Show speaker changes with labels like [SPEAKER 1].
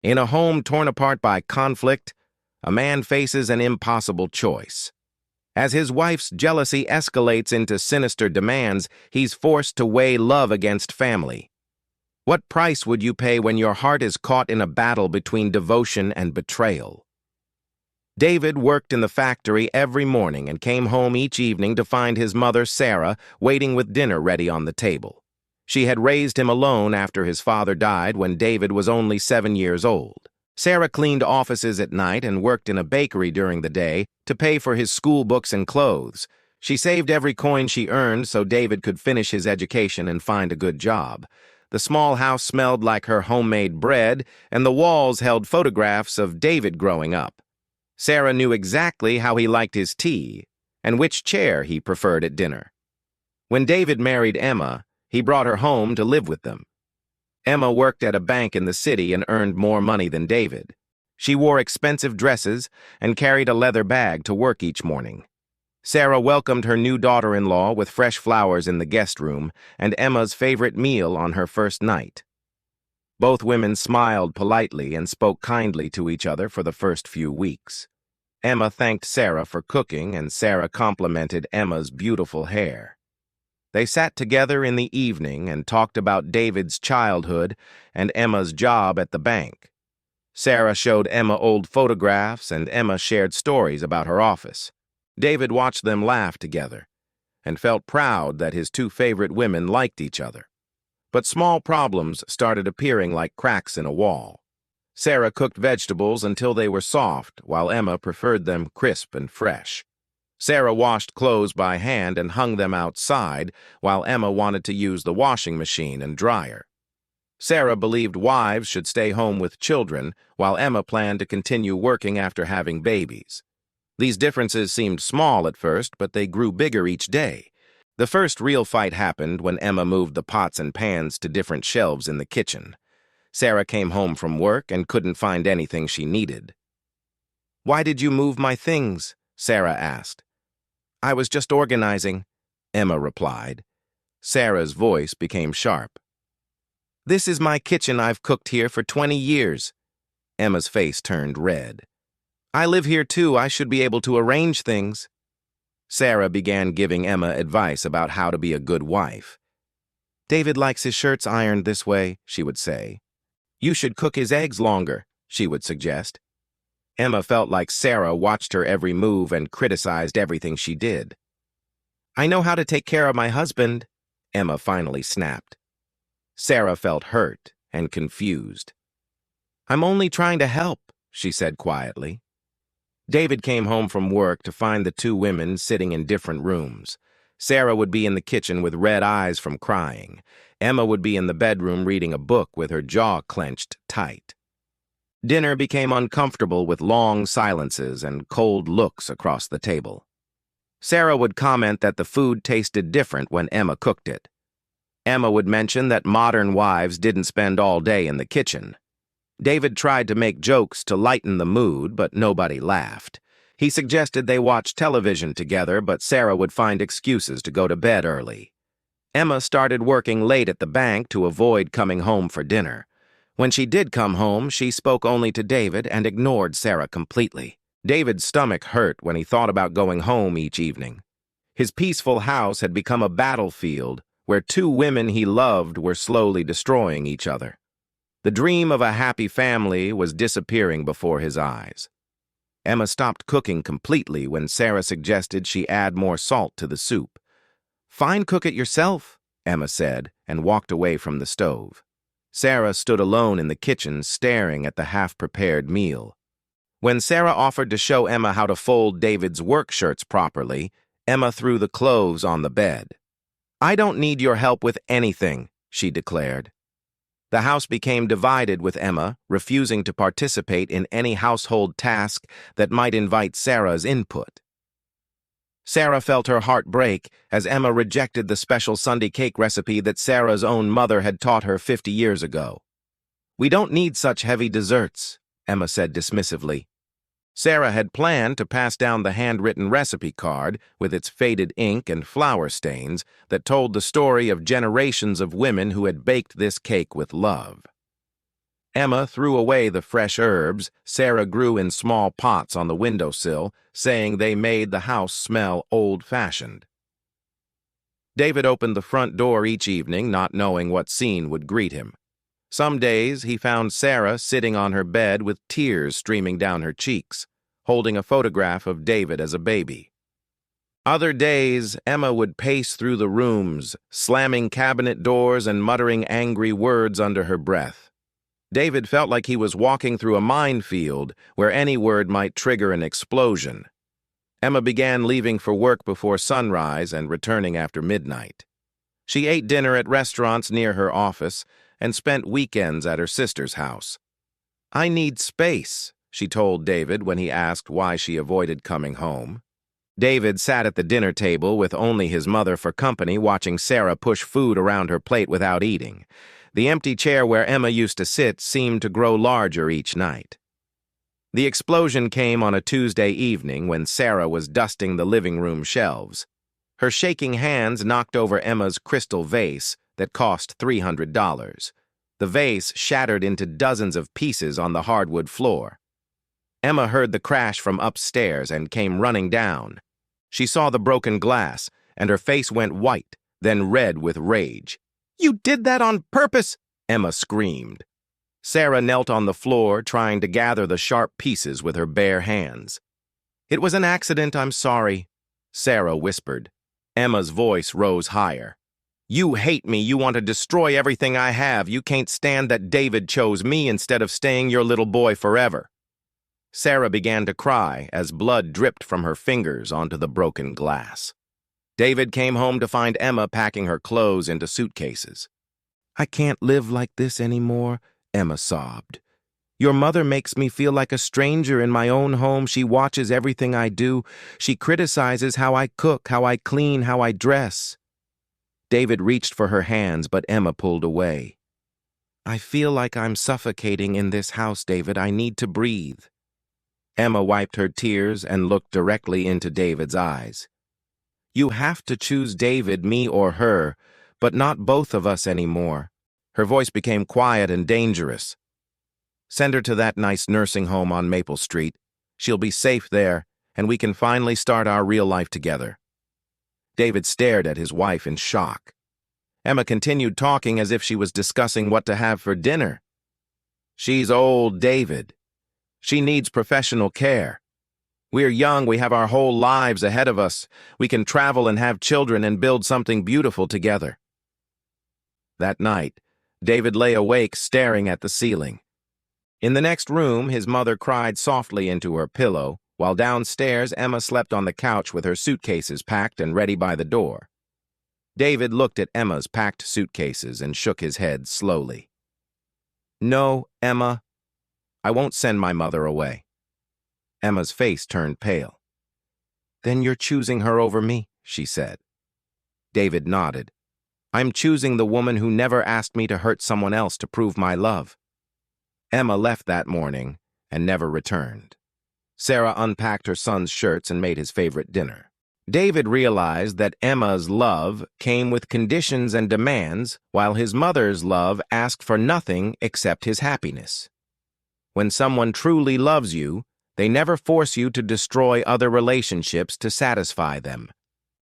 [SPEAKER 1] In a home torn apart by conflict, a man faces an impossible choice. As his wife's jealousy escalates into sinister demands, he's forced to weigh love against family. What price would you pay when your heart is caught in a battle between devotion and betrayal? David worked in the factory every morning and came home each evening to find his mother, Sarah, waiting with dinner ready on the table. She had raised him alone after his father died when David was only 7 years old. Sarah cleaned offices at night and worked in a bakery during the day to pay for his school books and clothes. She saved every coin she earned so David could finish his education and find a good job. The small house smelled like her homemade bread, and the walls held photographs of David growing up. Sarah knew exactly how he liked his tea and which chair he preferred at dinner. When David married Emma, he brought her home to live with them. Emma worked at a bank in the city and earned more money than David. She wore expensive dresses and carried a leather bag to work each morning. Sarah welcomed her new daughter-in-law with fresh flowers in the guest room and Emma's favorite meal on her first night. Both women smiled politely and spoke kindly to each other for the first few weeks. Emma thanked Sarah for cooking, and Sarah complimented Emma's beautiful hair. They sat together in the evening and talked about David's childhood and Emma's job at the bank. Sarah showed Emma old photographs, and Emma shared stories about her office. David watched them laugh together and felt proud that his two favorite women liked each other. But small problems started appearing like cracks in a wall. Sarah cooked vegetables until they were soft, while Emma preferred them crisp and fresh. Sarah washed clothes by hand and hung them outside, while Emma wanted to use the washing machine and dryer. Sarah believed wives should stay home with children, while Emma planned to continue working after having babies. These differences seemed small at first, but they grew bigger each day. The first real fight happened when Emma moved the pots and pans to different shelves in the kitchen. Sarah came home from work and couldn't find anything she needed. "Why did you move my things?" Sarah asked. "I was just organizing," Emma replied. Sarah's voice became sharp. "This is my kitchen. I've cooked here for 20 years. Emma's face turned red. "I live here too. I should be able to arrange things." Sarah began giving Emma advice about how to be a good wife. "David likes his shirts ironed this way," she would say. "You should cook his eggs longer," she would suggest. Emma felt like Sarah watched her every move and criticized everything she did. "I know how to take care of my husband," Emma finally snapped. Sarah felt hurt and confused. "I'm only trying to help," she said quietly. David came home from work to find the two women sitting in different rooms. Sarah would be in the kitchen with red eyes from crying. Emma would be in the bedroom reading a book with her jaw clenched tight. Dinner became uncomfortable with long silences and cold looks across the table. Sarah would comment that the food tasted different when Emma cooked it. Emma would mention that modern wives didn't spend all day in the kitchen. David tried to make jokes to lighten the mood, but nobody laughed. He suggested they watch television together, but Sarah would find excuses to go to bed early. Emma started working late at the bank to avoid coming home for dinner. When she did come home, she spoke only to David and ignored Sarah completely. David's stomach hurt when he thought about going home each evening. His peaceful house had become a battlefield where two women he loved were slowly destroying each other. The dream of a happy family was disappearing before his eyes. Emma stopped cooking completely when Sarah suggested she add more salt to the soup. "Fine, cook it yourself," Emma said, and walked away from the stove. Sarah stood alone in the kitchen, staring at the half-prepared meal. When Sarah offered to show Emma how to fold David's work shirts properly, Emma threw the clothes on the bed. "I don't need your help with anything," she declared. The house became divided with Emma, refusing to participate in any household task that might invite Sarah's input. Sarah felt her heart break as Emma rejected the special Sunday cake recipe that Sarah's own mother had taught her 50 years ago. "We don't need such heavy desserts," Emma said dismissively. Sarah had planned to pass down the handwritten recipe card with its faded ink and flour stains that told the story of generations of women who had baked this cake with love. Emma threw away the fresh herbs Sarah grew in small pots on the windowsill, saying they made the house smell old-fashioned. David opened the front door each evening, not knowing what scene would greet him. Some days he found Sarah sitting on her bed with tears streaming down her cheeks, holding a photograph of David as a baby. Other days, Emma would pace through the rooms, slamming cabinet doors and muttering angry words under her breath. David felt like he was walking through a minefield where any word might trigger an explosion. Emma began leaving for work before sunrise and returning after midnight. She ate dinner at restaurants near her office and spent weekends at her sister's house. "I need space," she told David when he asked why she avoided coming home. David sat at the dinner table with only his mother for company, watching Sarah push food around her plate without eating. The empty chair where Emma used to sit seemed to grow larger each night. The explosion came on a Tuesday evening when Sarah was dusting the living room shelves. Her shaking hands knocked over Emma's crystal vase that cost $300. The vase shattered into dozens of pieces on the hardwood floor. Emma heard the crash from upstairs and came running down. She saw the broken glass, and her face went white, then red with rage. "You did that on purpose!" Emma screamed. Sarah knelt on the floor, trying to gather the sharp pieces with her bare hands. "It was an accident, I'm sorry," Sarah whispered. Emma's voice rose higher. "You hate me, you want to destroy everything I have. You can't stand that David chose me instead of staying your little boy forever." Sarah began to cry as blood dripped from her fingers onto the broken glass. David came home to find Emma packing her clothes into suitcases. "I can't live like this anymore," Emma sobbed. "Your mother makes me feel like a stranger in my own home. She watches everything I do. She criticizes how I cook, how I clean, how I dress." David reached for her hands, but Emma pulled away. "I feel like I'm suffocating in this house, David. I need to breathe." Emma wiped her tears and looked directly into David's eyes. "You have to choose David, me or her, but not both of us anymore." Her voice became quiet and dangerous. "Send her to that nice nursing home on Maple Street. She'll be safe there, and we can finally start our real life together." David stared at his wife in shock. Emma continued talking as if she was discussing what to have for dinner. "She's old, David. She needs professional care. We're young, we have our whole lives ahead of us. We can travel and have children and build something beautiful together." That night, David lay awake staring at the ceiling. In the next room, his mother cried softly into her pillow, while downstairs Emma slept on the couch with her suitcases packed and ready by the door. David looked at Emma's packed suitcases and shook his head slowly. "No, Emma, I won't send my mother away." Emma's face turned pale. "Then you're choosing her over me," she said. David nodded. "I'm choosing the woman who never asked me to hurt someone else to prove my love." Emma left that morning and never returned. Sarah unpacked her son's shirts and made his favorite dinner. David realized that Emma's love came with conditions and demands, while his mother's love asked for nothing except his happiness. When someone truly loves you, they never force you to destroy other relationships to satisfy them.